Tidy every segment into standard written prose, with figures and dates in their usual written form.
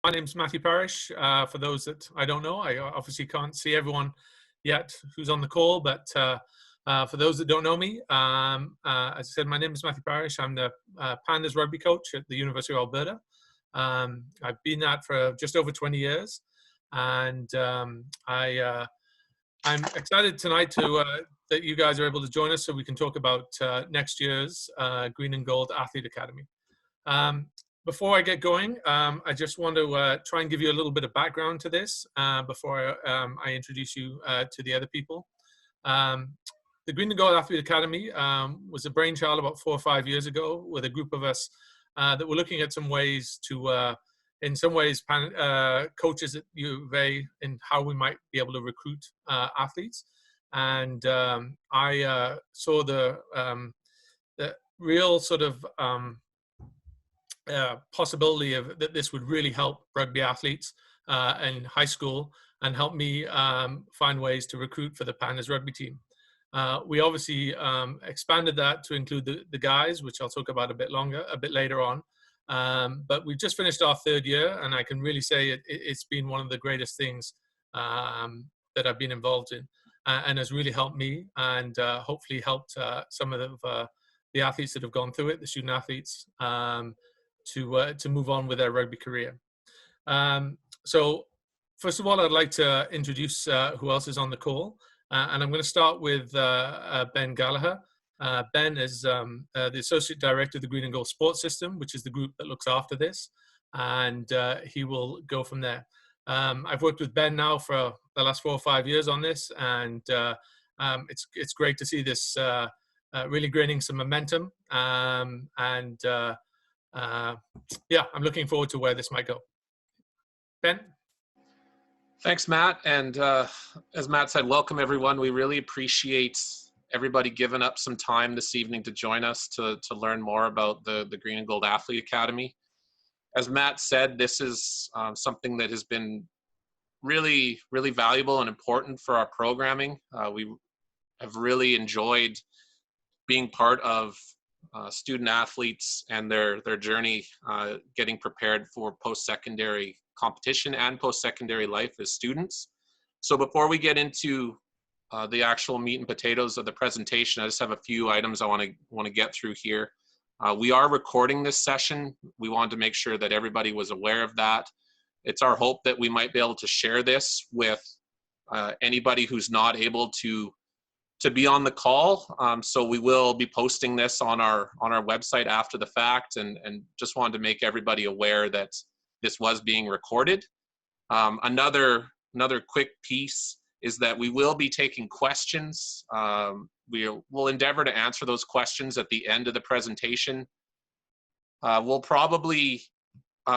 My name's Matthew Parrish. For those that I don't know, I obviously can't see everyone yet who's on the call, but for those that don't know me, as I said, my name is Matthew Parrish. I'm the Pandas rugby coach at the University of Alberta. I've been that for just over 20 years, and I'm excited tonight that you guys are able to join us so we can talk about next year's Green and Gold Athlete Academy. Before I get going, I just want to try and give you a little bit of background to this before I introduce you to the other people. The Green and Gold Athlete Academy was a brainchild about 4 or 5 years ago with a group of us that were looking at some ways to, in some ways, coaches at U of A in how we might be able to recruit athletes. And I saw the real sort of possibility of that this would really help rugby athletes in high school and help me find ways to recruit for the Pandas rugby team. We obviously expanded that to include the guys, which I'll talk about a bit later on. But we've just finished our 3rd year, and I can really say it's been one of the greatest things that I've been involved in, and has really helped me and hopefully helped some of the athletes that have gone through it, the student athletes, to move on with their rugby career. So first of all, I'd like to introduce who else is on the call. And I'm going to start with Ben Gallaher. Ben is the Associate Director of the Green and Gold Sports System, which is the group that looks after this. And he will go from there. I've worked with Ben now for the last 4 or 5 years on this. And it's great to see this really gaining some momentum. Yeah, I'm looking forward to where this might go. Ben? Thanks, Matt. And as Matt said, welcome everyone. We really appreciate everybody giving up some time this evening to join us to learn more about the Green and Gold Athlete Academy. As Matt said, this is something that has been really, really valuable and important for our programming. We have really enjoyed being part of student athletes and their journey getting prepared for post-secondary competition and post-secondary life as students. So before we get into the actual meat and potatoes of the presentation, I just have a few items I want to get through here. We are recording this session. We wanted to make sure that everybody was aware of that. It's our hope that we might be able to share this with anybody who's not able to be on the call. So we will be posting this on our website after the fact, and just wanted to make everybody aware that this was being recorded. Another quick piece is that we will be taking questions. We'll endeavor to answer those questions at the end of the presentation. We'll probably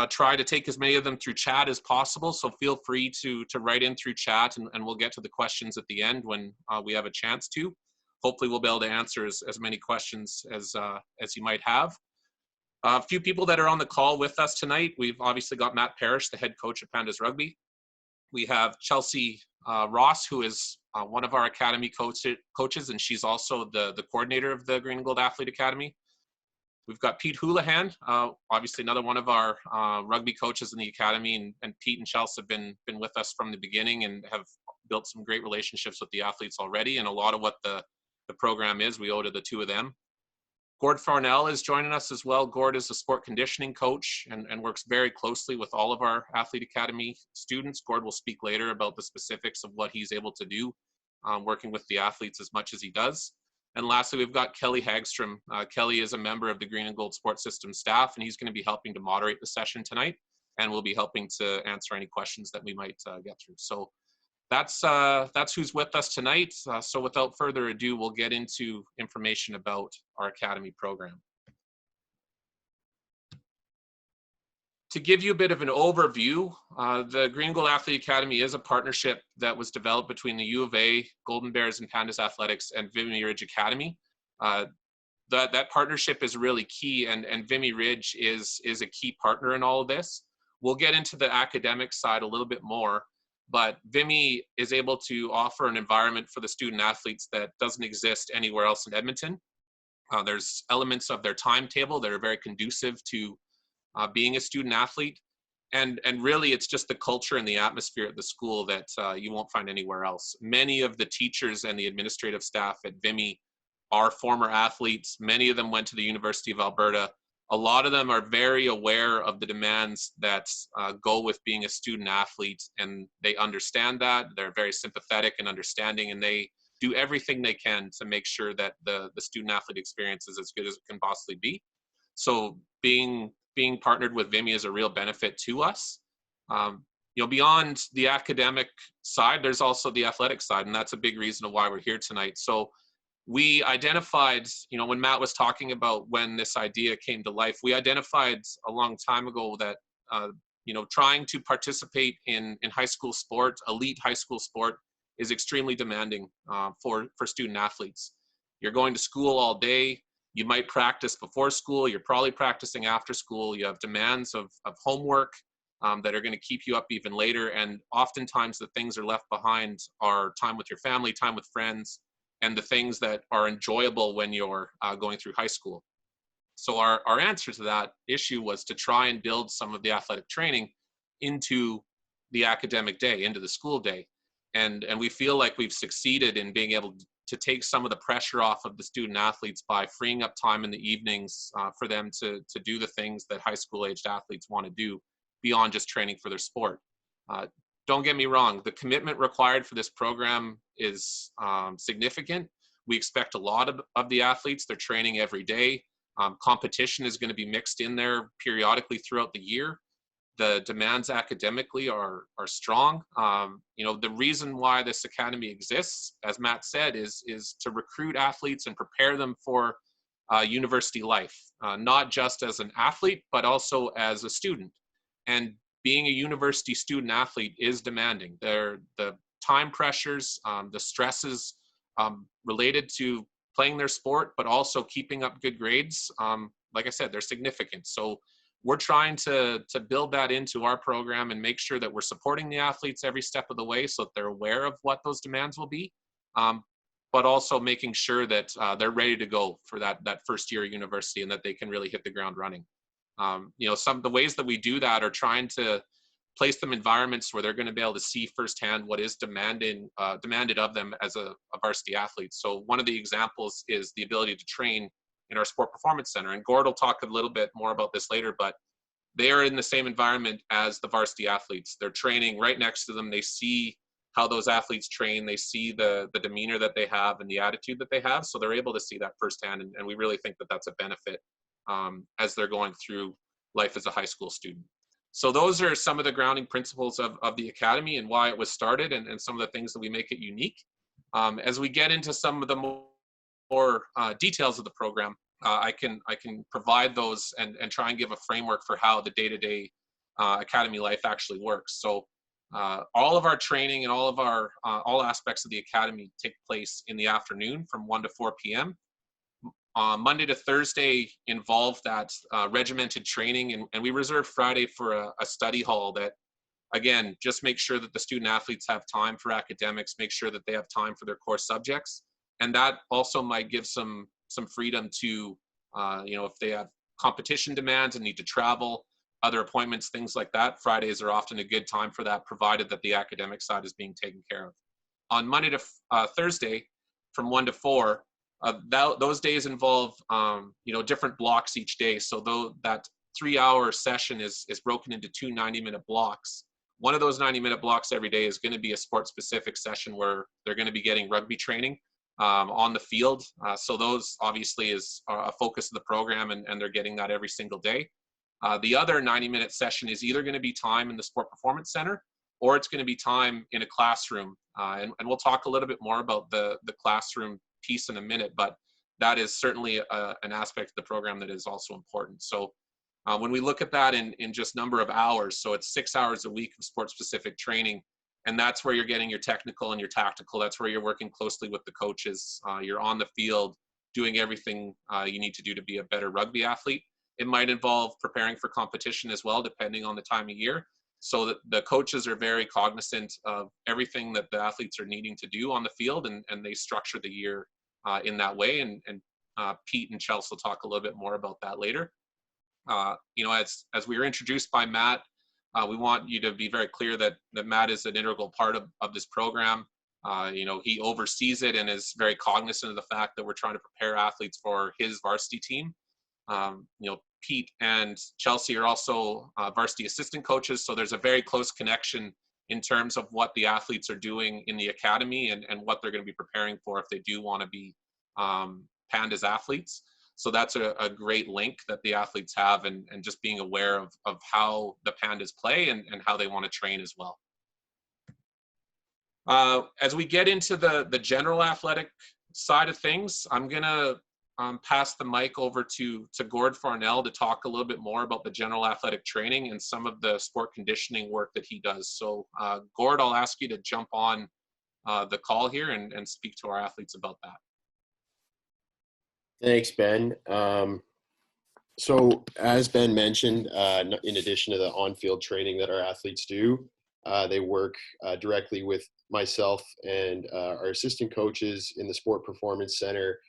try to take as many of them through chat as possible, so feel free to write in through chat, and we'll get to the questions at the end when we have a chance to. Hopefully we'll be able to answer as many questions as you might have. A few people that are on the call with us tonight. We've obviously got Matt Parrish, the head coach at Pandas Rugby. We have Chelsea Ross, who is one of our academy coaches, and she's also the coordinator of the Green and Gold Athlete Academy. We've got Pete Houlihan, obviously another one of our rugby coaches in the academy, and Pete and Chelsea have been with us from the beginning and have built some great relationships with the athletes already, and a lot of what the program is, we owe to the two of them. Gord Farrnell is joining us as well. Gord is a sport conditioning coach and works very closely with all of our Athlete Academy students. Gord will speak later about the specifics of what he's able to do working with the athletes as much as he does. And lastly, we've got Kelly Hagstrom. Kelly is a member of the Green and Gold Sports System staff, and he's going to be helping to moderate the session tonight, and will be helping to answer any questions that we might get through. So that's who's with us tonight. So without further ado, we'll get into information about our academy program. To give you a bit of an overview, the Green and Gold Athlete Academy is a partnership that was developed between the U of A, Golden Bears and Pandas Athletics, and Vimy Ridge Academy. That partnership is really key, and Vimy Ridge is a key partner in all of this. We'll get into the academic side a little bit more, but Vimy is able to offer an environment for the student athletes that doesn't exist anywhere else in Edmonton. There's elements of their timetable that are very conducive to being a student athlete. And really, it's just the culture and the atmosphere at the school that you won't find anywhere else. Many of the teachers and the administrative staff at Vimy are former athletes. Many of them went to the University of Alberta. A lot of them are very aware of the demands that go with being a student athlete, and they understand that. They're very sympathetic and understanding, and they do everything they can to make sure that the student athlete experience is as good as it can possibly be. So being partnered with Vimy is a real benefit to us. Beyond the academic side, there's also the athletic side, and that's a big reason of why we're here tonight. So we identified, when Matt was talking about when this idea came to life, we identified a long time ago that, trying to participate in high school sport, elite high school sport, is extremely demanding for student athletes. You're going to school all day. You might practice before school. You're probably practicing after school. You have demands of homework that are going to keep you up even later. And oftentimes the things are left behind are time with your family, time with friends, and the things that are enjoyable when you're going through high school. So our answer to that issue was to try and build some of the athletic training into the academic day, into the school day. And we feel like we've succeeded in being able to take some of the pressure off of the student athletes by freeing up time in the evenings for them to do the things that high school aged athletes want to do beyond just training for their sport. Don't get me wrong, the commitment required for this program is significant. We expect a lot of the athletes. They're training every day. Competition is going to be mixed in there periodically throughout the year. The demands academically are strong. The reason why this academy exists, as Matt said, is to recruit athletes and prepare them for university life, not just as an athlete, but also as a student. And being a university student athlete is demanding. The time pressures, the stresses related to playing their sport, but also keeping up good grades, like I said, they're significant. So we're trying to build that into our program and make sure that we're supporting the athletes every step of the way so that they're aware of what those demands will be, but also making sure that they're ready to go for that first year of university and that they can really hit the ground running. Some of the ways that we do that are trying to place them in environments where they're going to be able to see firsthand what is demanded of them as a varsity athlete. So one of the examples is the ability to train in our sport performance center. And Gord will talk a little bit more about this later, but they are in the same environment as the varsity athletes. They're training right next to them. They see how those athletes train. They see the demeanor that they have and the attitude that they have. So they're able to see that firsthand. And we really think that that's a benefit as they're going through life as a high school student. So those are some of the grounding principles of the academy and why it was started and some of the things that we make it unique. As we get into some of the more details of the program, I can provide those and try and give a framework for how the day-to-day academy life actually works. So all of our training and all of our all aspects of the academy take place in the afternoon from 1 to 4 p.m. Monday to Thursday involve that regimented training, and we reserve Friday for a study hall that, again, just make sure that the student athletes have time for academics, make sure that they have time for their core subjects. And that also might give some freedom to, if they have competition demands and need to travel, other appointments, things like that. Fridays are often a good time for that, provided that the academic side is being taken care of. On Monday to Thursday, from 1 to 4, those days involve, different blocks each day. So that 3-hour session is broken into 2 90-minute blocks. One of those 90-minute blocks every day is going to be a sport-specific session where they're going to be getting rugby training on the field. So those obviously is a focus of the program, and they're getting that every single day. The other 90-minute session is either going to be time in the Sport Performance Center, or it's going to be time in a classroom. And we'll talk a little bit more about the classroom piece in a minute, but that is certainly an aspect of the program that is also important. So when we look at that in just number of hours, so it's 6 hours a week of sport-specific training, and that's where you're getting your technical and your tactical. That's where you're working closely with the coaches. You're on the field doing everything you need to do to be a better rugby athlete. It might involve preparing for competition as well, depending on the time of year. So that the coaches are very cognizant of everything that the athletes are needing to do on the field, and they structure the year in that way. And Pete and Chelsea will talk a little bit more about that later. As we were introduced by Matt, We want you to be very clear that Matt is an integral part of this program. He oversees it and is very cognizant of the fact that we're trying to prepare athletes for his varsity team. Pete and Chelsea are also varsity assistant coaches, so there's a very close connection in terms of what the athletes are doing in the academy and what they're going to be preparing for if they do want to be Pandas athletes. So that's a great link that the athletes have, and just being aware of how the Pandas play and how they want to train as well. As we get into the general athletic side of things, I'm going to pass the mic over to Gord Farrnell to talk a little bit more about the general athletic training and some of the sport conditioning work that he does. So Gord, I'll ask you to jump on the call here and speak to our athletes about that. Thanks, Ben. So as Ben mentioned, in addition to the on-field training that our athletes do, they work directly with myself and our assistant coaches in the Sport Performance Center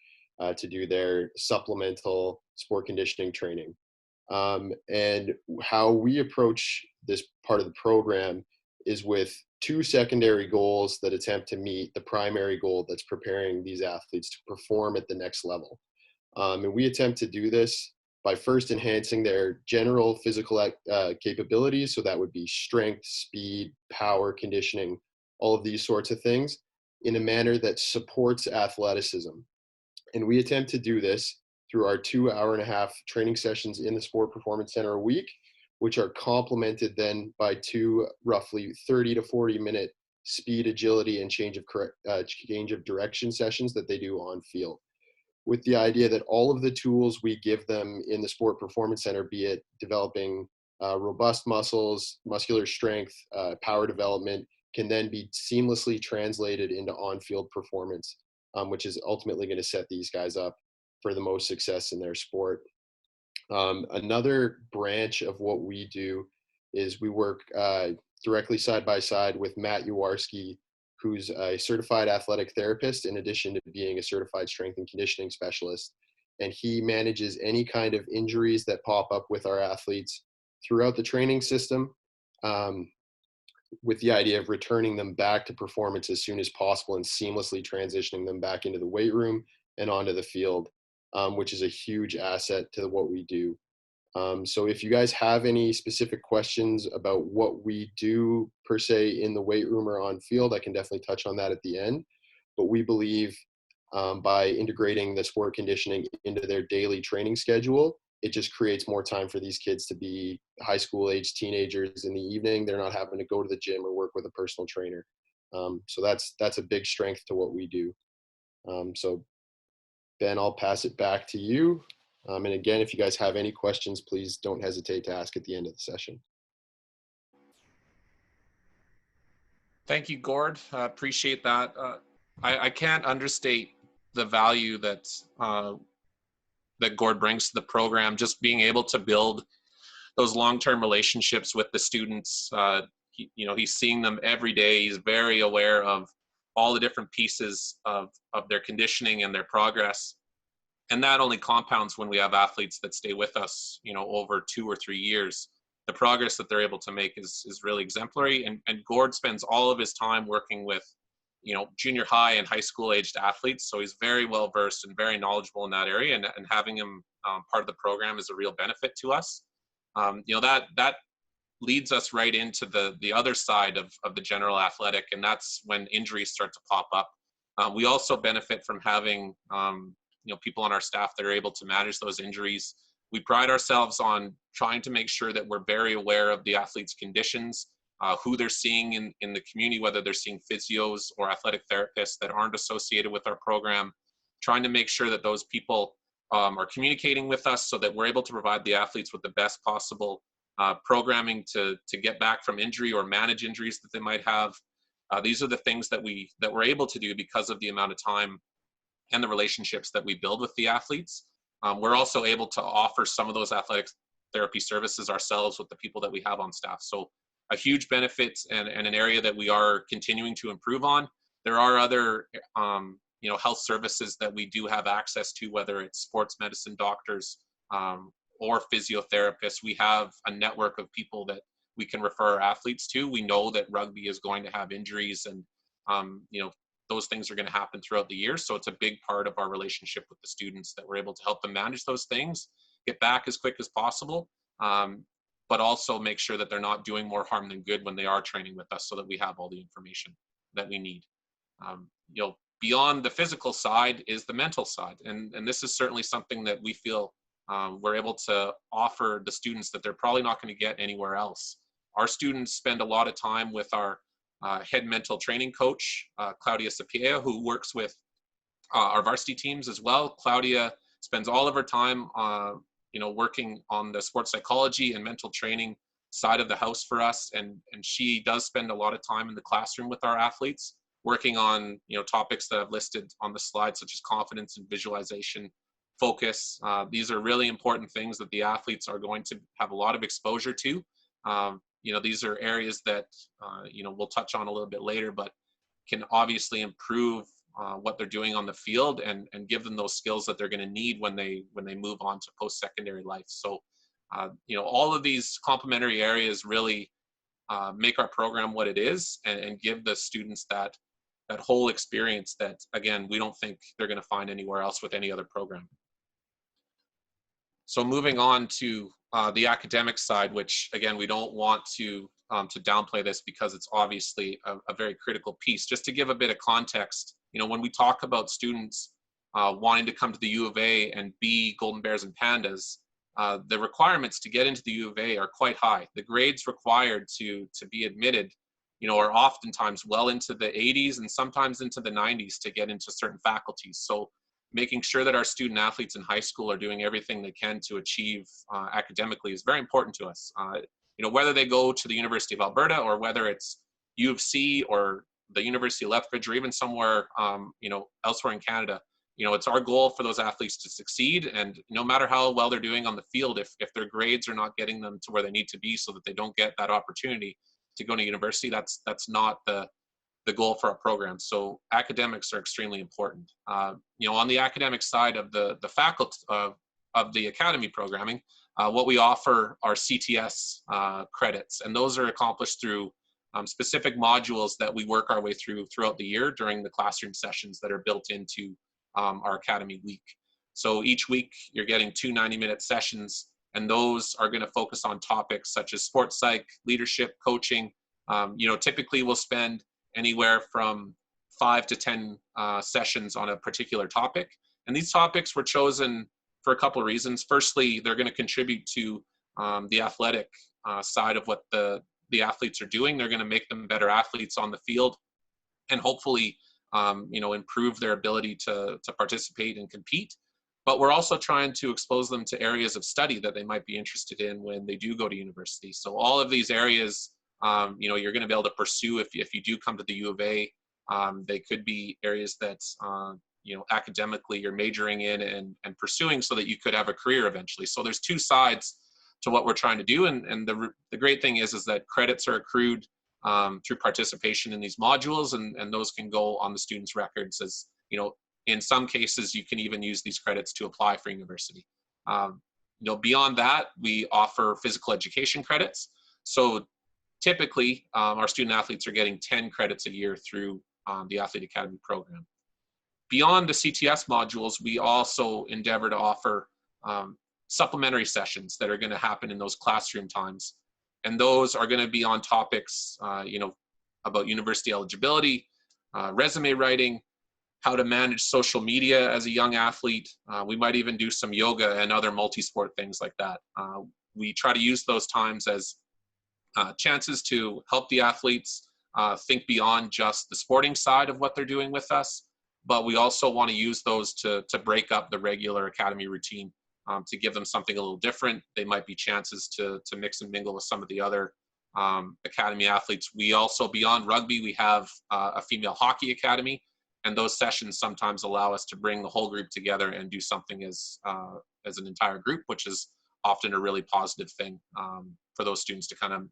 to do their supplemental sport conditioning training. And how we approach this part of the program is with two secondary goals that attempt to meet the primary goal that's preparing these athletes to perform at the next level. And we attempt to do this by first enhancing their general physical capabilities. So that would be strength, speed, power, conditioning, all of these sorts of things in a manner that supports athleticism. And we attempt to do this through our 2.5-hour training sessions in the Sport Performance Center a week, which are complemented then by two roughly 30 to 40 minute speed, agility, and change of direction sessions that they do on field, with the idea that all of the tools we give them in the Sport Performance Center, be it developing robust muscles, muscular strength, power development, can then be seamlessly translated into on-field performance, which is ultimately going to set these guys up for the most success in their sport. Another branch of what we do is we work directly side by side with Matt Yawarski, who's a certified athletic therapist in addition to being a certified strength and conditioning specialist. And he manages any kind of injuries that pop up with our athletes throughout the training system, with the idea of returning them back to performance as soon as possible and seamlessly transitioning them back into the weight room and onto the field, which is a huge asset to what we do. So if you guys have any specific questions about what we do per se in the weight room or on field, I can definitely touch on that at the end. But we believe by integrating the sport conditioning into their daily training schedule, it just creates more time for these kids to be high school age teenagers in the evening. They're not having to go to the gym or work with a personal trainer. So that's a big strength to what we do. So Ben, I'll pass it back to you. And again, if you guys have any questions, please don't hesitate to ask at the end of the session. Thank you, Gord. Appreciate that. I can't understate the value that Gord brings to the program, just being able to build those long-term relationships with the students. He's seeing them every day. He's very aware of all the different pieces of their conditioning and their progress. And that only compounds when we have athletes that stay with us, over 2 or 3 years. The progress that they're able to make is really exemplary. And Gord spends all of his time working with, junior high and high school aged athletes. So he's very well versed and very knowledgeable in that area. And having him part of the program is a real benefit to us. That leads us right into the other side of the general athletic, and that's when injuries start to pop up. We also benefit from having people on our staff that are able to manage those injuries. We pride ourselves on trying to make sure that we're very aware of the athletes' conditions, who they're seeing in the community, whether they're seeing physios or athletic therapists that aren't associated with our program, trying to make sure that those people are communicating with us so that we're able to provide the athletes with the best possible programming to get back from injury or manage injuries that they might have. These are the things that we're able to do because of the amount of time and the relationships that we build with the athletes. We're also able to offer some of those athletic therapy services ourselves with the people that we have on staff. So a huge benefit and an area that we are continuing to improve on. There are other health services that we do have access to, whether it's sports medicine doctors or physiotherapists. We have a network of people that we can refer our athletes to. We know that rugby is going to have injuries, and those things are going to happen throughout the year. So it's a big part of our relationship with the students that we're able to help them manage those things, get back as quick as possible, but also make sure that they're not doing more harm than good when they are training with us, so that we have all the information that we need. Beyond the physical side is the mental side. And this is certainly something that we feel we're able to offer the students that they're probably not going to get anywhere else. Our students spend a lot of time with our head mental training coach, Claudia Sapia, who works with our varsity teams as well. Claudia spends all of her time working on the sports psychology and mental training side of the house for us. And she does spend a lot of time in the classroom with our athletes, working on topics that I've listed on the slide, such as confidence and visualization, focus. These are really important things that the athletes are going to have a lot of exposure to. These are areas that we'll touch on a little bit later, but can obviously improve what they're doing on the field and give them those skills that they're going to need when they move on to post-secondary life. So all of these complementary areas really make our program what it is, and give the students that whole experience that, again, we don't think they're going to find anywhere else with any other program. So moving on to the academic side, which, again, we don't want to downplay this, because it's obviously a very critical piece. Just to give a bit of context, when we talk about students wanting to come to the U of A and be Golden Bears and Pandas, the requirements to get into the U of A are quite high. The grades required to be admitted, are oftentimes well into the 80s and sometimes into the 90s to get into certain faculties. So making sure that our student athletes in high school are doing everything they can to achieve academically is very important to us. Whether they go to the University of Alberta, or whether it's U of C or the University of Lethbridge, or even somewhere elsewhere in Canada, it's our goal for those athletes to succeed. And no matter how well they're doing on the field, if their grades are not getting them to where they need to be, so that they don't get that opportunity to go to university, that's not the goal for our program. So academics are extremely important. On the academic side of the faculty of the academy programming, what we offer are CTS credits, and those are accomplished through specific modules that we work our way throughout the year during the classroom sessions that are built into our academy week. So each week you're getting 2 90-minute sessions, and those are going to focus on topics such as sports psych, leadership, coaching. Typically we'll spend anywhere from 5 to 10 sessions on a particular topic. And these topics were chosen for a couple of reasons. Firstly, they're going to contribute to the athletic side of what the athletes are doing. They're going to make them better athletes on the field, and hopefully improve their ability to participate and compete. But we're also trying to expose them to areas of study that they might be interested in when they do go to university. So all of these areas, you're going to be able to pursue if you do come to the U of A. They could be areas that, academically you're majoring in and pursuing, so that you could have a career eventually. So there's two sides to what we're trying to do. And the great thing is that credits are accrued through participation in these modules, and those can go on the students' records. As in some cases, you can even use these credits to apply for university. Beyond that, we offer physical education credits. So typically, our student athletes are getting 10 credits a year through the Athlete Academy program. Beyond the CTS modules, we also endeavor to offer supplementary sessions that are going to happen in those classroom times. And those are going to be on topics, about university eligibility, resume writing, how to manage social media as a young athlete. We might even do some yoga and other multi-sport things like that. We try to use those times as chances to help the athletes think beyond just the sporting side of what they're doing with us, but we also want to use those to break up the regular academy routine, to give them something a little different. They might be chances to mix and mingle with some of the other academy athletes. We also, beyond rugby, we have a female hockey academy, and those sessions sometimes allow us to bring the whole group together and do something as an entire group, which is often a really positive thing for those students to kind of,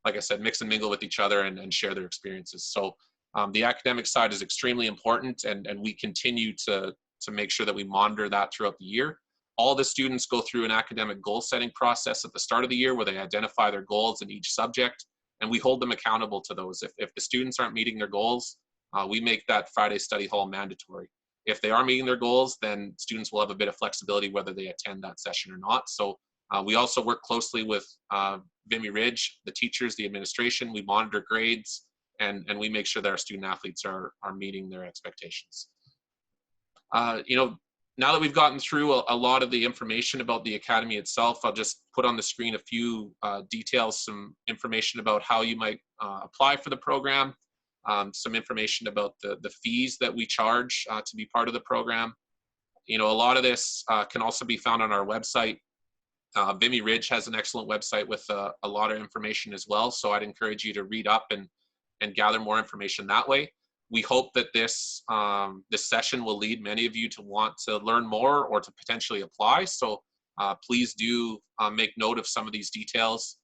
like I said, mix and mingle with each other and share their experiences. So the academic side is extremely important, and we continue to make sure that we monitor that throughout the year. All the students go through an academic goal setting process at the start of the year where they identify their goals in each subject, and we hold them accountable to those. If the students aren't meeting their goals, we make that Friday study hall mandatory. If they are meeting their goals, then students will have a bit of flexibility whether they attend that session or not. So we also work closely with Vimy Ridge, the teachers, the administration. We monitor grades, and we make sure that our student athletes are meeting their expectations. Now that we've gotten through a lot of the information about the Academy itself, I'll just put on the screen a few details, some information about how you might apply for the program, some information about the fees that we charge to be part of the program. A lot of this can also be found on our website. Vimy Ridge has an excellent website with a lot of information as well, so I'd encourage you to read up and gather more information that way. We hope that this session will lead many of you to want to learn more or to potentially apply. So please do make note of some of these details.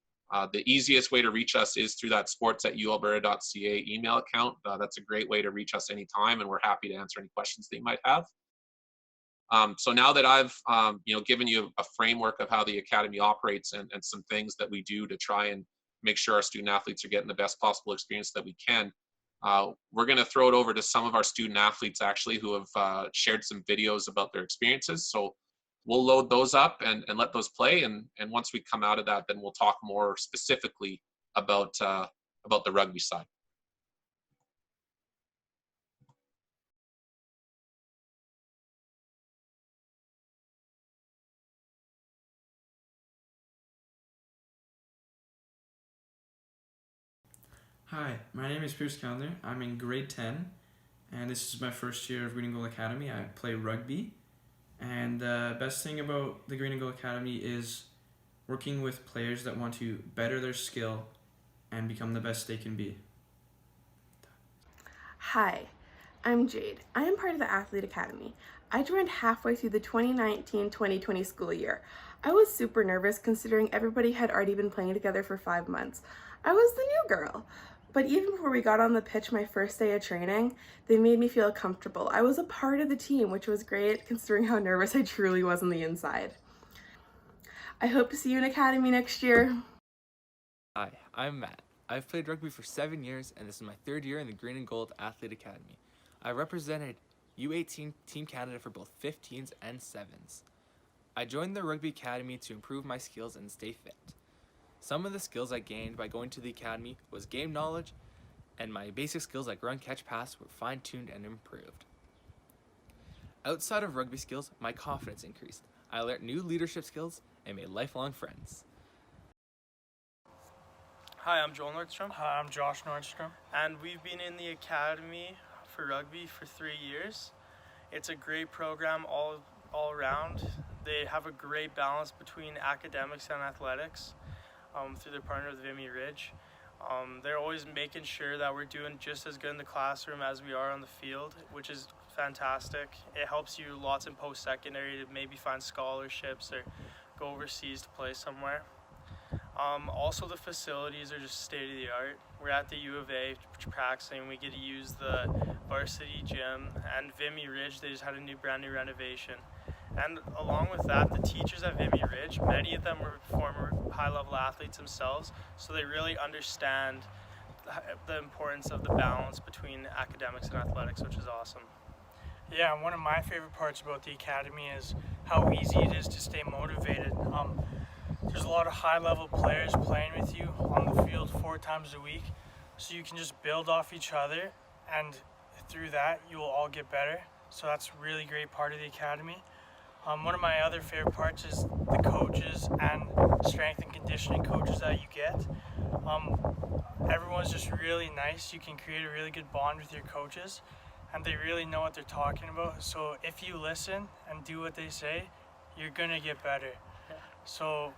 The easiest way to reach us is through that sports@ualberta.ca email account. That's a great way to reach us anytime, and we're happy to answer any questions that you might have. So now that I've given you a framework of how the Academy operates and some things that we do to try and make sure our student athletes are getting the best possible experience that we can, we're going to throw it over to some of our student athletes actually who have shared some videos about their experiences. So we'll load those up and let those play. And once we come out of that, then we'll talk more specifically about the rugby side. Hi, my name is Pierce Calendar. I'm in grade 10, and this is my first year of Green and Gold Academy. I play rugby, and the best thing about the Green and Gold Academy is working with players that want to better their skill and become the best they can be. Hi, I'm Jade. I am part of the Athlete Academy. I joined halfway through the 2019-2020 school year. I was super nervous considering everybody had already been playing together for 5 months. I was the new girl. But even before we got on the pitch my first day of training, they made me feel comfortable. I was a part of the team, which was great considering how nervous I truly was on the inside. I hope to see you in Academy next year. Hi, I'm Matt. I've played rugby for 7 years, and this is my 3rd year in the Green and Gold Athlete Academy. I represented U18 Team Canada for both 15s and 7s. I joined the Rugby Academy to improve my skills and stay fit. Some of the skills I gained by going to the academy was game knowledge, and my basic skills like run, catch, pass were fine-tuned and improved. Outside of rugby skills, my confidence increased. I learned new leadership skills and made lifelong friends. Hi, I'm Joel Nordstrom. Hi, I'm Josh Nordstrom. And we've been in the academy for rugby for 3 years. It's a great program all around. They have a great balance between academics and athletics. Through their partner with Vimy Ridge. They're always making sure that we're doing just as good in the classroom as we are on the field, which is fantastic. It helps you lots in post-secondary to maybe find scholarships or go overseas to play somewhere. Also, the facilities are just state-of-the-art. We're at the U of A practicing. We get to use the varsity gym, and Vimy Ridge, they just had a brand new renovation. And along with that, the teachers at Vimy Ridge, many of them were former high-level athletes themselves, so they really understand the importance of the balance between academics and athletics, which is awesome. Yeah, one of my favorite parts about the academy is how easy it is to stay motivated. There's a lot of high-level players playing with you on the field 4 times a week, so you can just build off each other, and through that, you will all get better. So that's a really great part of the academy. One of my other favorite parts is the coaches and strength and conditioning coaches that you get. Everyone's just really nice. You can create a really good bond with your coaches, and they really know what they're talking about. So if you listen and do what they say, you're gonna get better. So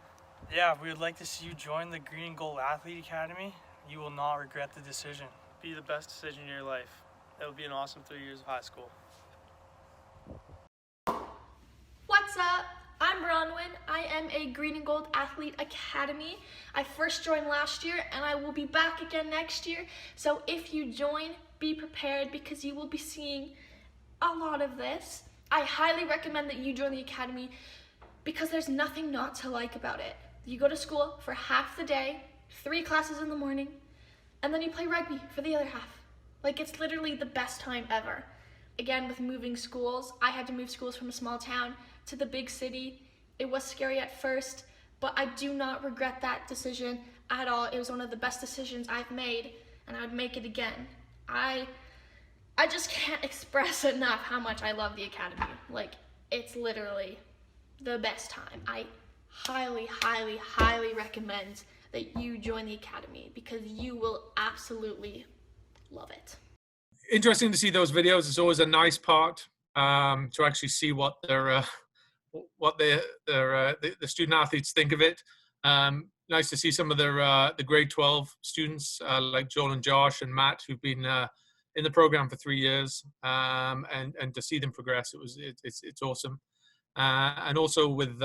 yeah, we would like to see you join the Green and Gold Athlete Academy. You will not regret the decision. Be the best decision in your life. It'll be an awesome 3 years of high school. What's up? I'm Bronwyn. I am a Green and Gold Athlete Academy. I first joined last year and I will be back again next year. So if you join, be prepared because you will be seeing a lot of this. I highly recommend that you join the academy because there's nothing not to like about it. You go to school for half the day, 3 classes in the morning, and then you play rugby for the other half. Like, it's literally the best time ever. Again, with moving schools, I had to move schools from a small town to the big city. It was scary at first, but I do not regret that decision at all. It was one of the best decisions I've made, and I would make it again. I just can't express enough how much I love the academy. Like, it's literally the best time. I highly, highly, highly recommend that you join the academy because you will absolutely love it. Interesting to see those videos. It's always a nice part to actually see what the student athletes think of it. Nice to see some of the grade 12 students like Joel and Josh and Matt, who've been in the program for 3 years, and to see them progress. It's awesome. And also with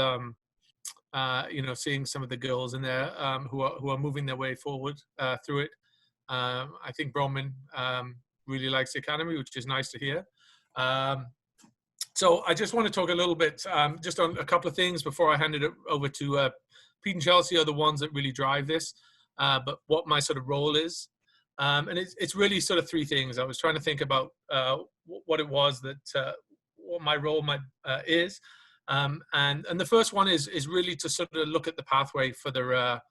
seeing some of the girls in there who are moving their way forward through it. I think Bronwyn really likes the academy, which is nice to hear. So I just want to talk a little bit just on a couple of things before I hand it over to Pete and Chelsea are the ones that really drive this, but what my sort of role is. And it's really sort of 3 things. I was trying to think about what it was that, what my role is. And the first one is really to sort of look at the pathway for the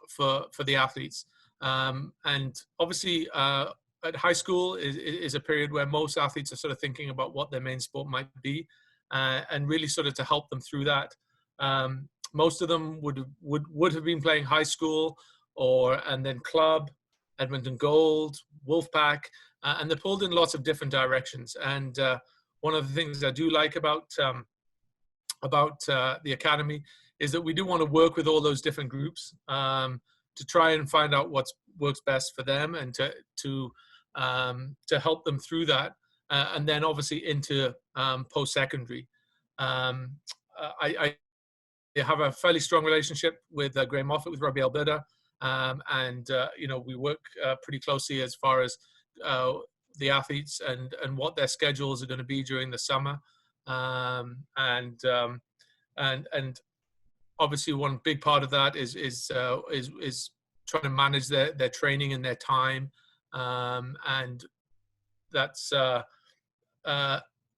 for the athletes. And obviously at high school is a period where most athletes are sort of thinking about what their main sport might be, and really sort of to help them through that. Most of them would have been playing high school and then club, Edmonton Gold, Wolfpack, and they're pulled in lots of different directions. And one of the things I do like about the academy is that we do want to work with all those different groups to try and find out what works best for them, and to help them through that, and then obviously into post-secondary. I have a fairly strong relationship with Graham Moffat with Rugby Alberta, and we work pretty closely as far as the athletes and what their schedules are going to be during the summer, and obviously one big part of that is trying to manage their training and their time, and that's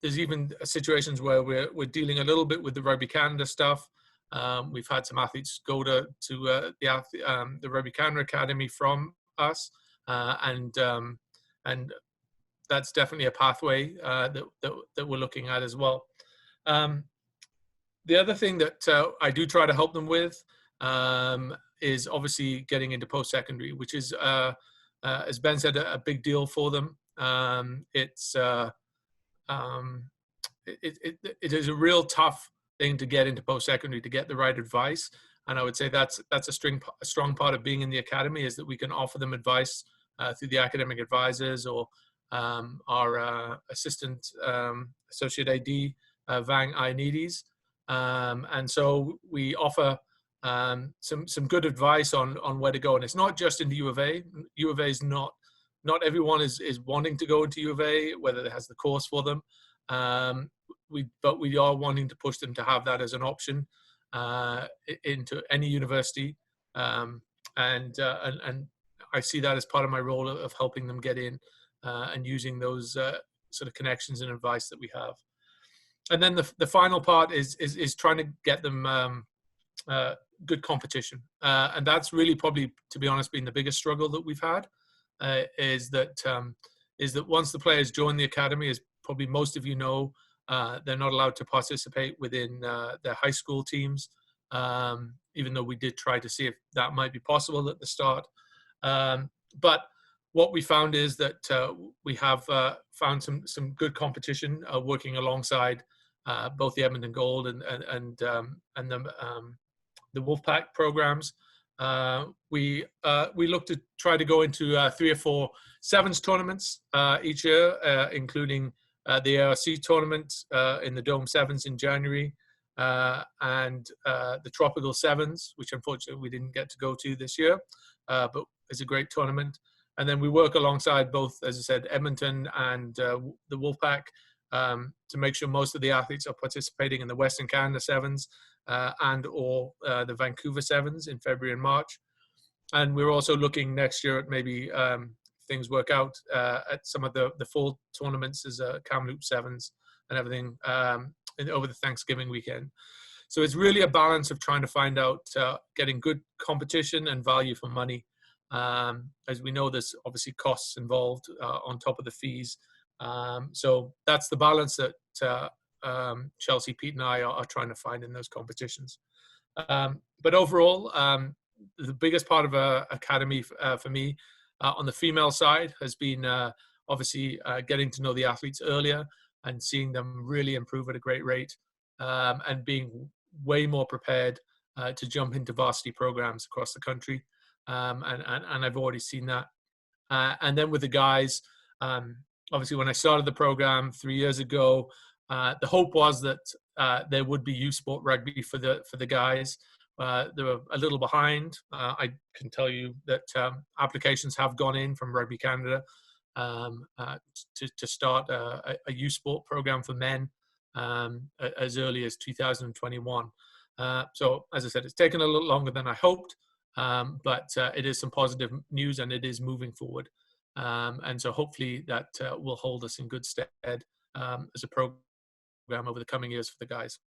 there's even situations where we're dealing a little bit with the Rugby Canada stuff. We've had some athletes go to the Rugby Canada Academy from us, and that's definitely a pathway that we're looking at as well. The other thing that I do try to help them with is obviously getting into post-secondary, which is, as Ben said, a big deal for them. It is a real tough thing to get into post-secondary, to get the right advice. And I would say that's a strong part of being in the academy, is that we can offer them advice through the academic advisors or our assistant associate AD, Vang Ioannidis. And so we offer some good advice on where to go. And it's not just into U of A. U of A is not everyone is wanting to go into U of A, whether it has the course for them. But we are wanting to push them to have that as an option into any university. And I see that as part of my role of helping them get in and using those sort of connections and advice that we have. And then the final part is trying to get them good competition. And that's really probably, to be honest, been the biggest struggle that we've had, is that once the players join the academy, as probably most of you know, they're not allowed to participate within their high school teams, even though we did try to see if that might be possible at the start. But what we found is that we have found some good competition working alongside both the Edmonton Gold and the Wolfpack programs. We look to try to go into 3 or 4 sevens tournaments each year, including the ARC tournament in the Dome Sevens in January, and the Tropical Sevens, which unfortunately we didn't get to go to this year, but it's a great tournament. And then we work alongside both, as I said, Edmonton and the Wolfpack to make sure most of the athletes are participating in the Western Canada Sevens and or the Vancouver Sevens in February and March. And we're also looking next year at maybe things work out at some of the fall tournaments as Kamloops Sevens and everything over the Thanksgiving weekend. So it's really a balance of trying to find out getting good competition and value for money. As we know, there's obviously costs involved on top of the fees. So that's the balance that Chelsea, Pete, and I are trying to find in those competitions. But overall, the biggest part of academy for me on the female side has been obviously getting to know the athletes earlier and seeing them really improve at a great rate, and being way more prepared to jump into varsity programs across the country. And I've already seen that. And then with the guys, obviously when I started the program 3 years ago, the hope was that there would be youth sport rugby for the guys. They were a little behind. I can tell you that applications have gone in from Rugby Canada to start a youth sport program for men as early as 2021. So as I said, it's taken a little longer than I hoped, but it is some positive news and it is moving forward. And so hopefully that will hold us in good stead as a program over the coming years for the guys.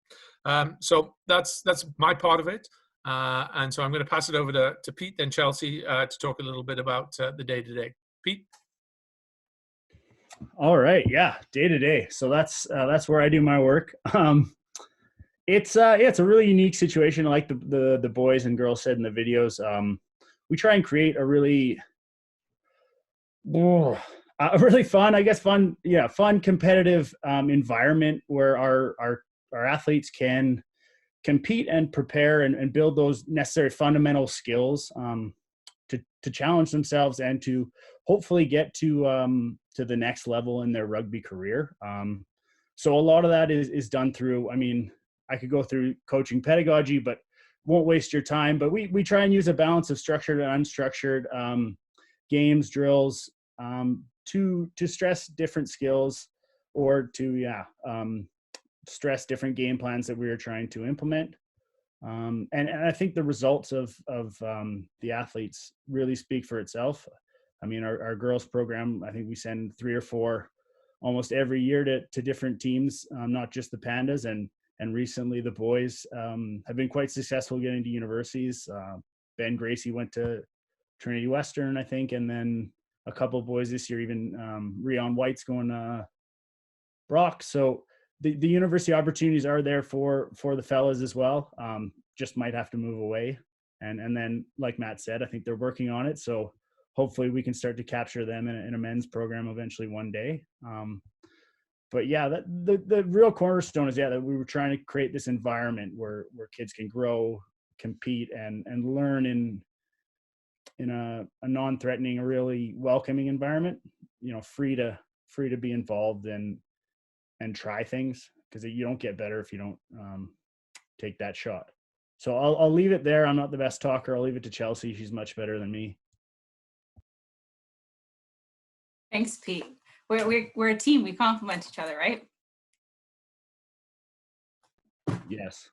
So that's my part of it. And so I'm going to pass it over to Pete, then Chelsea, to talk a little bit about the day-to-day. Pete? All right. Yeah. Day to day. So that's where I do my work. It's a really unique situation. Like the boys and girls said in the videos, we try and create a really fun, competitive environment where our athletes can compete and prepare and build those necessary fundamental skills to challenge themselves and to hopefully get to the next level in their rugby career. So a lot of that is done through, I mean, I could go through coaching pedagogy, but won't waste your time. But we try and use a balance of structured and unstructured games, drills, to stress different skills or to stress different game plans that we are trying to implement. And I think the results of the athletes really speak for itself. I mean, our girls program, I think we send 3 or 4 almost every year to different teams, not just the Pandas. And recently the boys have been quite successful getting to universities. Ben Gracie went to Trinity Western, I think, and then a couple of boys this year, even Rion White's going Brock. So the university opportunities are there for the fellas as well. Just might have to move away. And then, like Matt said, I think they're working on it. So hopefully we can start to capture them in a men's program eventually one day. But yeah, the real cornerstone is that we were trying to create this environment where kids can grow, compete, and learn in a non-threatening, a really welcoming environment. You know, free to be involved and try things, because you don't get better if you don't take that shot. So I'll leave it there. I'm not the best talker. I'll leave it to Chelsea. She's much better than me. Thanks, Pete. We're a team. We complement each other, right? Yes.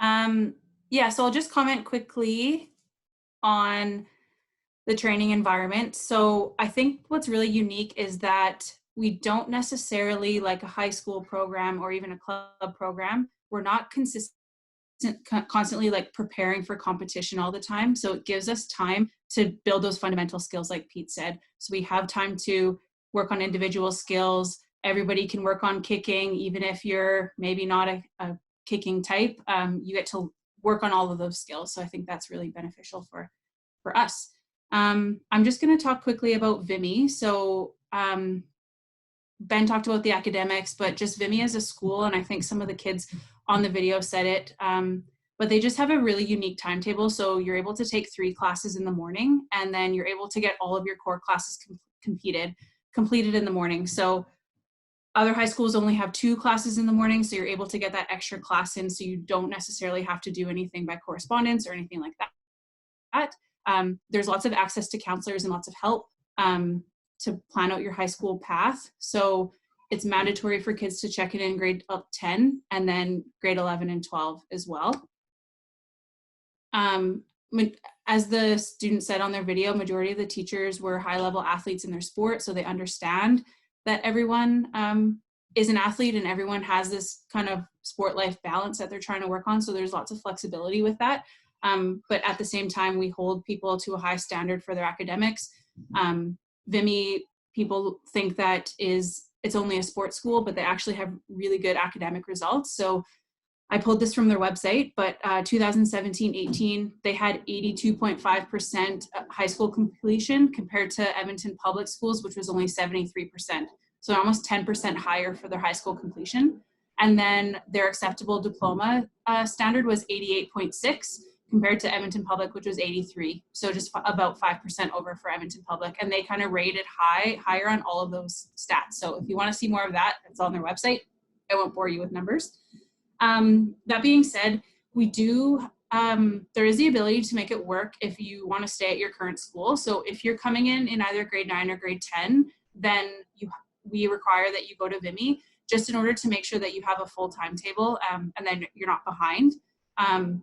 Yeah, so I'll just comment quickly on the training environment. So I think what's really unique is that we don't necessarily, like a high school program or even a club program, we're not constantly like preparing for competition all the time. So it gives us time to build those fundamental skills, like Pete said. So we have time to work on individual skills. Everybody can work on kicking, even if you're maybe not a kicking type. You get to work on all of those skills. So I think that's really beneficial for us. I'm just going to talk quickly about Vimy. So Ben talked about the academics, but just Vimy as a school, and I think some of the kids on the video said it, but they just have a really unique timetable. So you're able to take 3 classes in the morning, and then you're able to get all of your core classes completed in the morning. So other high schools only have 2 classes in the morning, so you're able to get that extra class in, so you don't necessarily have to do anything by correspondence or anything like that. There's lots of access to counselors and lots of help to plan out your high school path. So It's mandatory for kids to check it in grade 10 and then grade 11 and 12 as well. As the student said on their video, majority of the teachers were high-level athletes in their sport, so they understand that everyone is an athlete and everyone has this kind of sport-life balance that they're trying to work on, so there's lots of flexibility with that. But at the same time, we hold people to a high standard for their academics. Vimy, people think that it's only a sports school, but they actually have really good academic results. So I pulled this from their website, but 2017-18, they had 82.5% high school completion compared to Edmonton Public Schools, which was only 73%. So almost 10% higher for their high school completion. And then their acceptable diploma standard was 88.6 compared to Edmonton Public, which was 83. So just about 5% over for Edmonton Public. And they kind of rated higher on all of those stats. So if you want to see more of that, it's on their website. I won't bore you with numbers. That being said, we do, there is the ability to make it work if you want to stay at your current school. So if you're coming in either grade 9 or grade 10, then we require that you go to Vimy just in order to make sure that you have a full timetable and then you're not behind.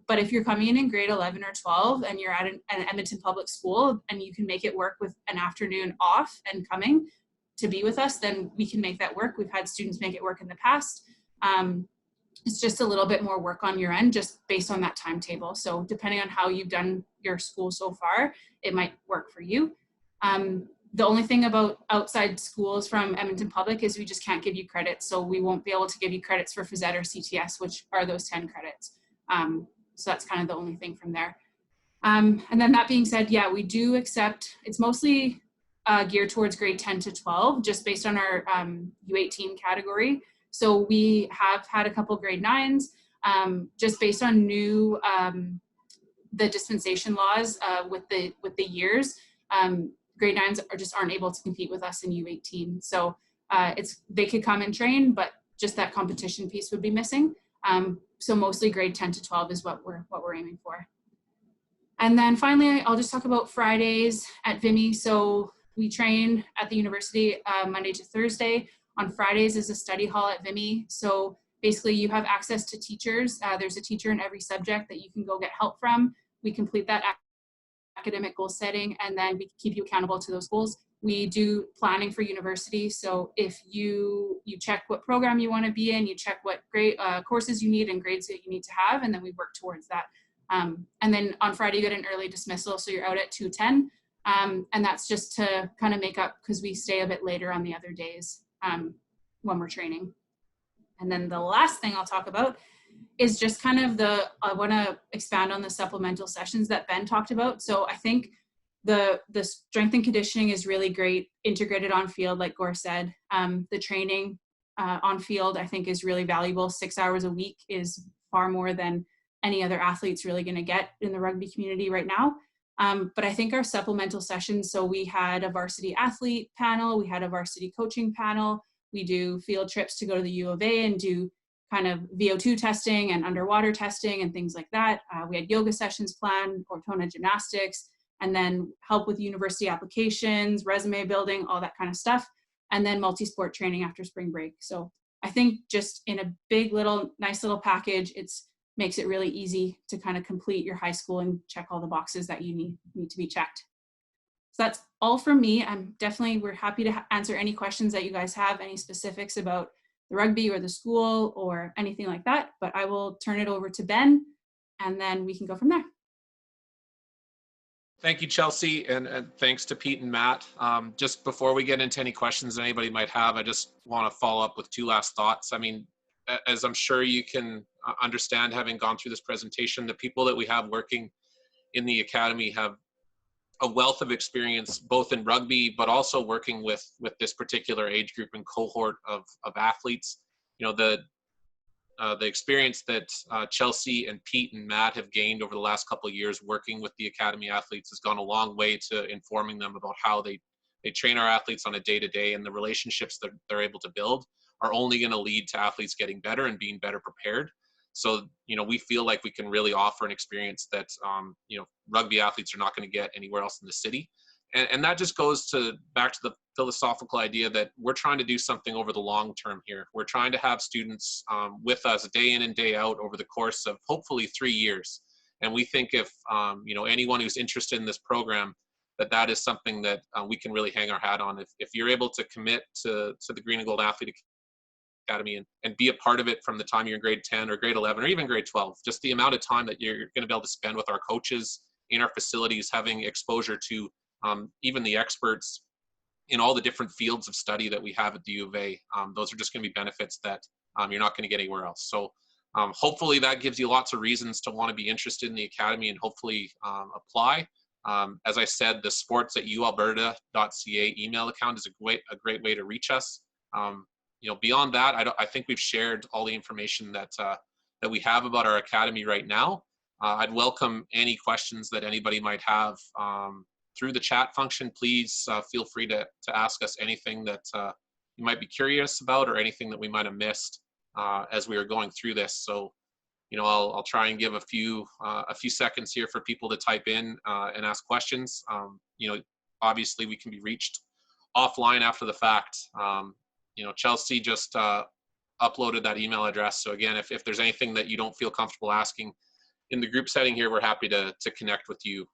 But if you're coming in grade 11 or 12 and you're at an Edmonton Public School and you can make it work with an afternoon off and coming to be with us, then we can make that work. We've had students make it work in the past. It's just a little bit more work on your end, just based on that timetable. So depending on how you've done your school so far, it might work for you. The only thing about outside schools from Edmonton Public is we just can't give you credits. So we won't be able to give you credits for phys ed or CTS, which are those 10 credits. So that's kind of the only thing from there. And then that being said, yeah, we do accept, it's mostly geared towards grade 10 to 12, just based on our U18 category. So we have had a couple grade 9s, just based on new, the dispensation laws with the years. Grade 9s aren't able to compete with us in U18. So they could come and train, but just that competition piece would be missing. So mostly grade 10 to 12 is what we're aiming for. And then finally, I'll just talk about Fridays at Vimy. So we train at the university Monday to Thursday. On Fridays is a study hall at Vimy. So basically you have access to teachers. There's a teacher in every subject that you can go get help from. We complete that academic goal setting, and then we keep you accountable to those goals. We do planning for university. So if you check what program you want to be in, you check what grade courses you need and grades that you need to have, and then we work towards that. And then on Friday you get an early dismissal, so you're out at 2:10, and that's just to kind of make up because we stay a bit later on the other days when we're training. And then the last thing I'll talk about is just kind of I want to expand on the supplemental sessions that Ben talked about. So I think the strength and conditioning is really great, integrated on field, like Gord said. The training on field, I think, is really valuable. 6 hours a week is far more than any other athlete's really going to get in the rugby community right now. But I think our supplemental sessions, so we had a varsity athlete panel, we had a varsity coaching panel, we do field trips to go to the U of A and do kind of VO2 testing and underwater testing and things like that. We had yoga sessions planned, Ortona gymnastics, and then help with university applications, resume building, all that kind of stuff. And then multi-sport training after spring break. So I think just in a big nice little package, makes it really easy to kind of complete your high school and check all the boxes that you need to be checked. So that's all from me. We're happy to answer any questions that you guys have, any specifics about the rugby or the school or anything like that, but I will turn it over to Ben and then we can go from there. Thank you, Chelsea, and thanks to Pete and Matt. Just before we get into any questions that anybody might have, I just want to follow up with two last thoughts. I mean, as I'm sure you can understand, having gone through this presentation, the people that we have working in the academy have a wealth of experience, both in rugby, but also working with this particular age group and cohort of athletes. You know, the experience that Chelsea and Pete and Matt have gained over the last couple of years working with the academy athletes has gone a long way to informing them about how they train our athletes on a day-to-day, and the relationships that they're able to build are only going to lead to athletes getting better and being better prepared. So, you know, we feel like we can really offer an experience that, you know, rugby athletes are not going to get anywhere else in the city. And that just goes back to the philosophical idea that we're trying to do something over the long term here. We're trying to have students with us day in and day out over the course of hopefully 3 years. And we think if anyone who's interested in this program, that is something that we can really hang our hat on. If you're able to commit to the Green and Gold Athlete Academy and be a part of it from the time you're in grade 10 or grade 11 or even grade 12, just the amount of time that you're going to be able to spend with our coaches in our facilities, having exposure to even the experts in all the different fields of study that we have at the U of A. Those are just going to be benefits that you're not going to get anywhere else. So hopefully that gives you lots of reasons to want to be interested in the Academy and hopefully apply. As I said, the sports@ualberta.ca email account is a great way to reach us. Beyond that, I think we've shared all the information that we have about our Academy right now. I'd welcome any questions that anybody might have through the chat function. Please feel free to ask us anything that you might be curious about or anything that we might have missed as we are going through this. So, I'll try and give a few seconds here for people to type in and ask questions. Obviously we can be reached offline after the fact. Chelsea just uploaded that email address. So again, if there's anything that you don't feel comfortable asking in the group setting here, we're happy to connect with you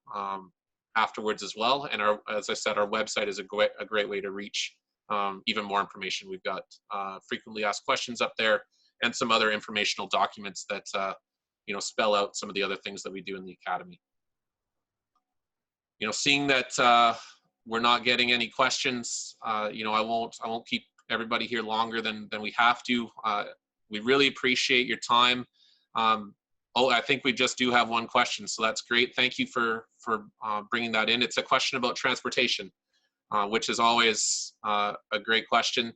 afterwards as well. And as I said, our website is a great way to reach even more information. We've got frequently asked questions up there and some other informational documents that spell out some of the other things that we do in the Academy. Seeing that we're not getting any questions, I won't keep everybody here longer than we have to. We really appreciate your time. I think we just do have one question, so that's great. Thank you for bringing that in. It's a question about transportation, which is always a great question.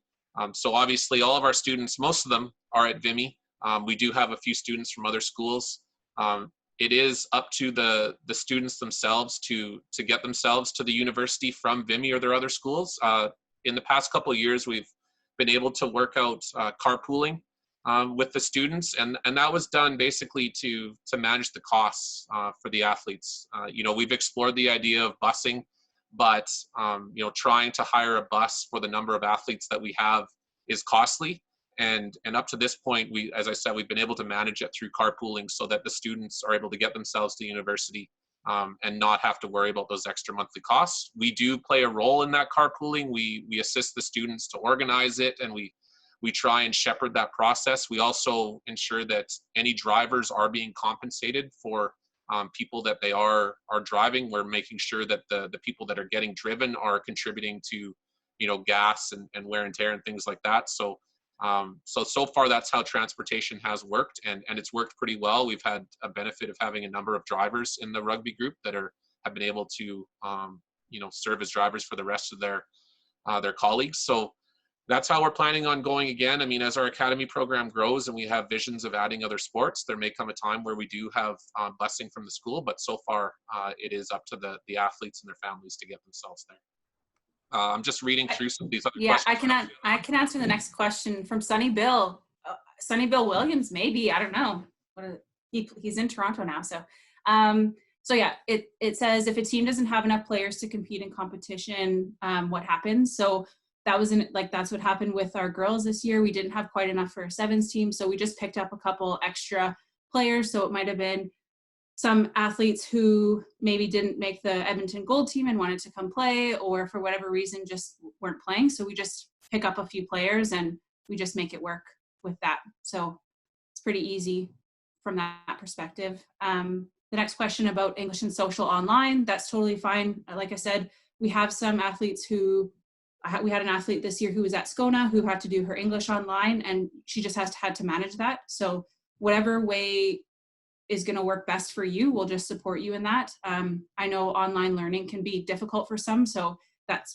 So obviously all of our students, most of them are at Vimy. We do have a few students from other schools. It is up to the students themselves to get themselves to the university from Vimy or their other schools. In the past couple of years, we've been able to work out carpooling with the students, and that was done basically to manage the costs for the athletes. We've explored the idea of busing, but trying to hire a bus for the number of athletes that we have is costly. And up to this point, as I said, we've been able to manage it through carpooling so that the students are able to get themselves to university and not have to worry about those extra monthly costs. We do play a role in that carpooling. We assist the students to organize it, and we try and shepherd that process. We also ensure that any drivers are being compensated for people that they are driving. We're making sure that the people that are getting driven are contributing to gas and wear and tear and things like that. So far that's how transportation has worked, and it's worked pretty well. We've had a benefit of having a number of drivers in the rugby group that have been able to serve as drivers for the rest of their colleagues. So that's how we're planning on going again. I mean, as our Academy program grows and we have visions of adding other sports, there may come a time where we do have busing from the school, but so far it is up to the athletes and their families to get themselves there. I'm just reading through some of these other questions. Yeah, I can answer the next question from Sonny Bill. Sonny Bill Williams, maybe, I don't know. He's in Toronto now, so. So yeah, it says if a team doesn't have enough players to compete in competition, what happens? So that's what happened with our girls this year. We didn't have quite enough for a sevens team, so we just picked up a couple extra players. So it might have been some athletes who maybe didn't make the Edmonton Gold team and wanted to come play, or for whatever reason just weren't playing. So we just pick up a few players and we just make it work with that. So it's pretty easy from that perspective. The next question about English and social online, that's totally fine. Like I said, we have some athletes we had an athlete this year who was at SCONA who had to do her English online, and she just had to manage that. So whatever way is going to work best for you, we'll just support you in that. I know online learning can be difficult for some, so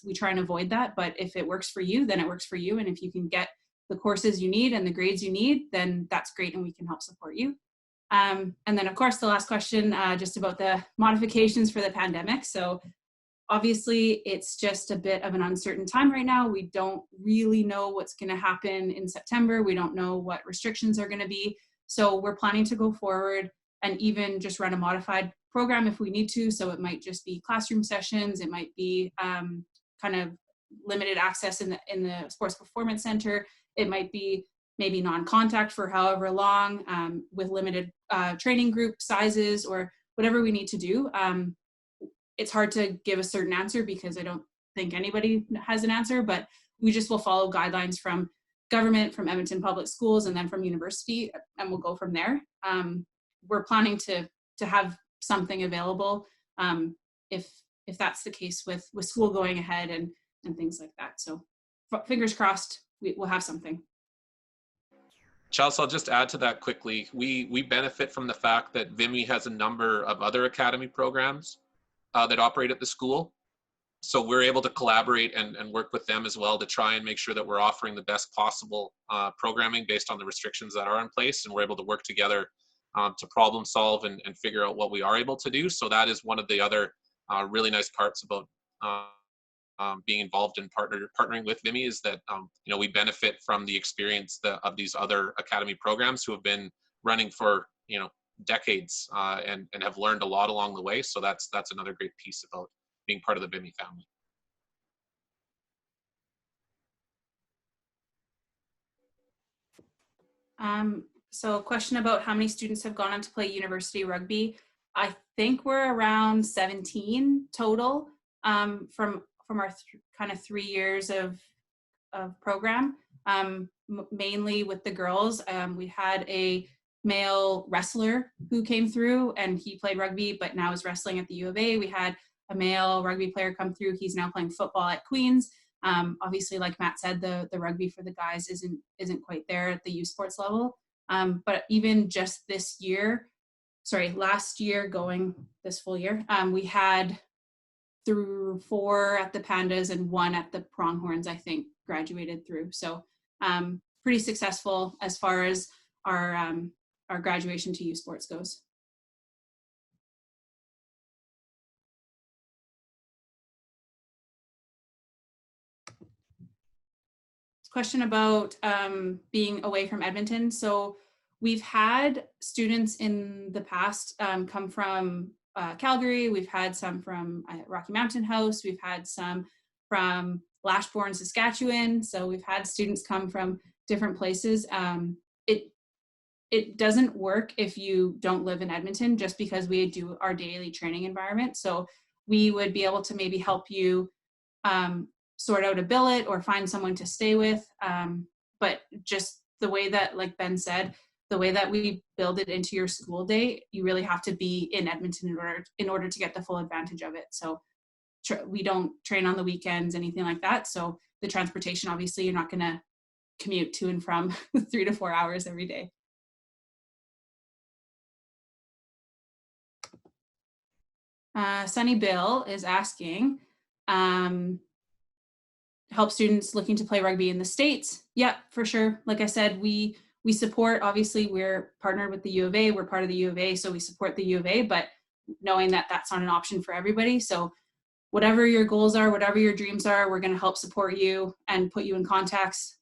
we try and avoid that. But if it works for you, then it works for you. And if you can get the courses you need and the grades you need, then that's great, and we can help support you. And then of course the last question, just about the modifications for the pandemic. So obviously it's just a bit of an uncertain time right now. We don't really know what's going to happen in September. We don't know what restrictions are going to be. So we're planning to go forward and even just run a modified program if we need to. So it might just be classroom sessions. It might be kind of limited access in the sports performance center. It might be maybe non-contact for however long with limited training group sizes or whatever we need to do. It's hard to give a certain answer because I don't think anybody has an answer, but we just will follow guidelines from government, from Edmonton Public Schools, and then from university, and we'll go from there. We're planning to have something available if that's the case with school going ahead and things like that. So fingers crossed, we'll have something. Chelsea, I'll just add to that quickly. We benefit from the fact that Vimy has a number of other academy programs that operate at the school. So we're able to collaborate and work with them as well to try and make sure that we're offering the best possible programming based on the restrictions that are in place. And we're able to work together to problem solve and figure out what we are able to do. So that is one of the other really nice parts about being involved in partnering with Vimy, is that we benefit from the experience of these other academy programs who have been running for decades and have learned a lot along the way. So that's another great piece about being part of the Vimy family. So a question about how many students have gone on to play university rugby. I think we're around 17 total from our kind of 3 years of program, mainly with the girls. We had a male wrestler who came through and he played rugby, but now is wrestling at the U of A. We had a male rugby player come through. He's now playing football at Queen's. Obviously, like Matt said, the rugby for the guys isn't quite there at the youth sports level. But even just last year going this full year, we had through 4 at the Pandas and 1 at the Pronghorns, I think, graduated through. So pretty successful as far as our graduation to youth sports goes. Question about being away from Edmonton. So we've had students in the past come from Calgary. We've had some from Rocky Mountain House. We've had some from Lashbourne, Saskatchewan. So we've had students come from different places. It doesn't work if you don't live in Edmonton, just because we do our daily training environment. So we would be able to maybe help you sort out a billet or find someone to stay with. But just the way that, like Ben said, the way that we build it into your school day, you really have to be in Edmonton in order to get the full advantage of it. So we don't train on the weekends, anything like that. So the transportation, obviously, you're not going to commute to and from 3 to 4 hours every day. Sunny Bill is asking, help students looking to play rugby in the States. Yeah, for sure. Like I said, we support, obviously we're partnered with the U of A, we're part of the U of A, so we support the U of A, but knowing that that's not an option for everybody. So whatever your goals are, whatever your dreams are, we're going to help support you and put you in contacts.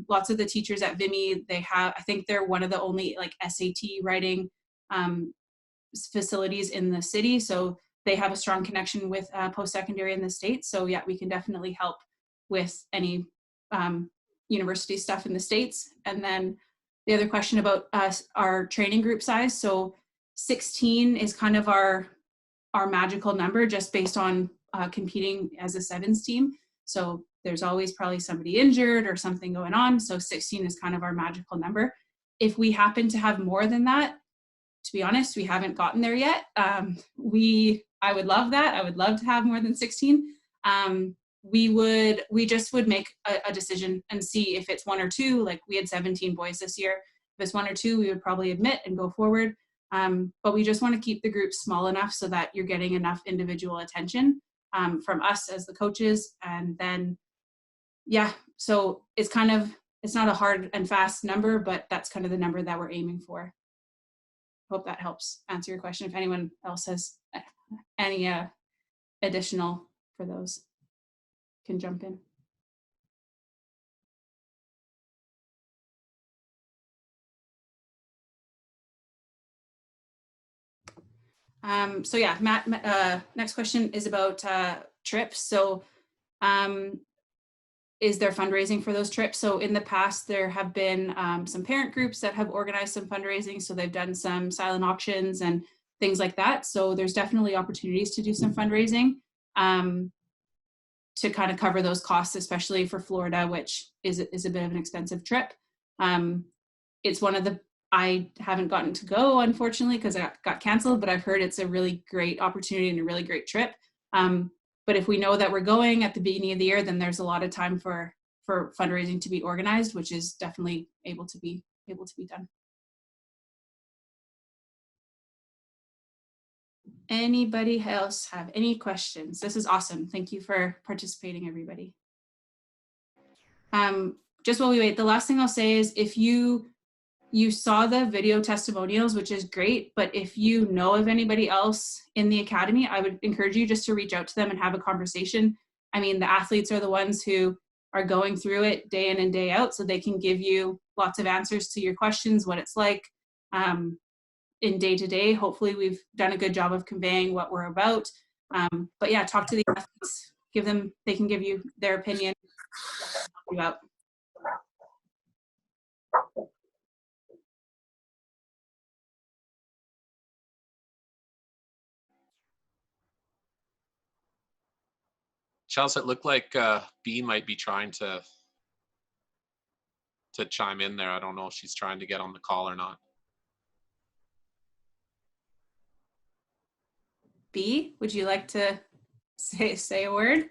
Lots of the teachers at Vimy, I think they're one of the only like SAT writing facilities in the city. So they have a strong connection with post-secondary in the States. So yeah, we can definitely help with any university stuff in the States. And then the other question about our training group size. So 16 is kind of our magical number, just based on competing as a sevens team. So there's always probably somebody injured or something going on. So 16 is kind of our magical number. If we happen to have more than that, to be honest, we haven't gotten there yet. I would love that. I would love to have more than 16. We just would make a decision and see if it's 1 or 2. Like we had 17 boys this year. If it's 1 or 2, we would probably admit and go forward. But we just want to keep the group small enough so that you're getting enough individual attention from us as the coaches. And then, yeah, so it's not a hard and fast number, but that's kind of the number that we're aiming for. Hope that helps answer your question. If anyone else has any additional for those, can jump in. So yeah, Matt, next question is about trips. So is there fundraising for those trips? So in the past, there have been some parent groups that have organized some fundraising. So they've done some silent auctions and things like that. So there's definitely opportunities to do some fundraising to kind of cover those costs, especially for Florida, which is a bit of an expensive trip. It's one of the, I haven't gotten to go, unfortunately, because it got canceled, but I've heard it's a really great opportunity and a really great trip. But if we know that we're going at the beginning of the year, then there's a lot of time for fundraising to be organized, which is definitely able to be done. Anybody else have any questions? This is awesome. Thank you for participating, everybody. Just while we wait, the last thing I'll say is if you saw the video testimonials, which is great, but if you know of anybody else in the academy, I would encourage you just to reach out to them and have a conversation. I mean, the athletes are the ones who are going through it day in and day out, so they can give you lots of answers to your questions, what it's like in day to day. Hopefully we've done a good job of conveying what we're about. But yeah, talk to the athletes, they can give you their opinion about. Chelsea, it looked like B might be trying to chime in there. I don't know if she's trying to get on the call or not. B, would you like to say a word?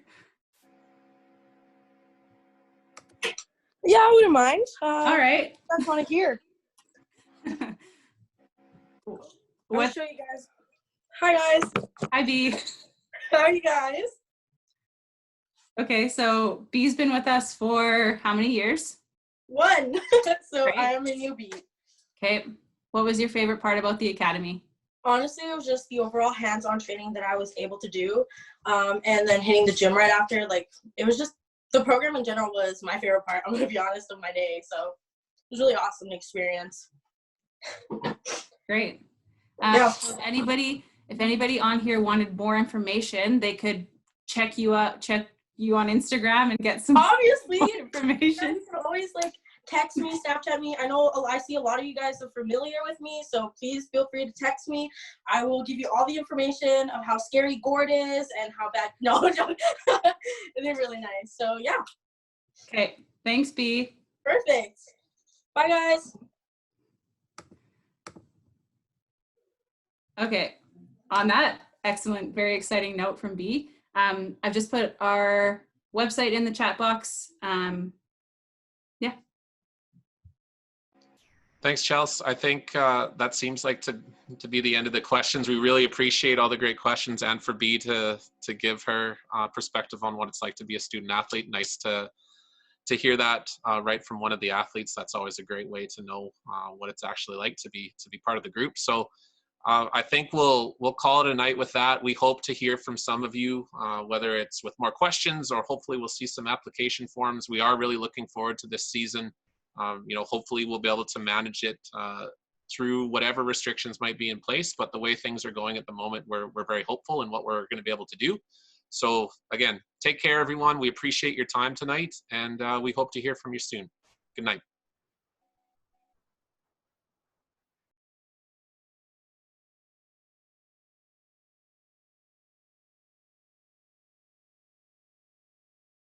Yeah, I wouldn't mind. All right. I want to hear. What? I'll show you guys. Hi, guys. Hi, B. How are you guys? Okay, so B's been with us for how many years? 1. So Great. I am a newbie. Okay. What was your favorite part about the academy? Honestly, it was just the overall hands-on training that I was able to do. And then hitting the gym right after. Like, it was just, the program in general was my favorite part, I'm going to be honest, of my day. So it was really awesome experience. Great. Yeah. If anybody on here wanted more information, they could check you on Instagram and get some obviously information. You can always text me, Snapchat me. I know I see a lot of you guys are familiar with me, so please feel free to text me. I will give you all the information of how scary Gord is and how bad. No, they're really nice. So yeah. Okay. Thanks, B. Perfect. Bye, guys. Okay. On that excellent, very exciting note from B, I've just put our website in the chat box. Yeah. Thanks, Chelsea. I think that seems like to be the end of the questions. We really appreciate all the great questions, and for B to give her perspective on what it's like to be a student athlete. Nice to hear that right from one of the athletes. That's always a great way to know what it's actually like to be part of the group. So I think we'll call it a night with that. We hope to hear from some of you, whether it's with more questions or hopefully we'll see some application forms. We are really looking forward to this season. Hopefully we'll be able to manage it through whatever restrictions might be in place, but the way things are going at the moment, we're very hopeful in what we're going to be able to do. So again, take care, everyone. We appreciate your time tonight, and we hope to hear from you soon. Good night.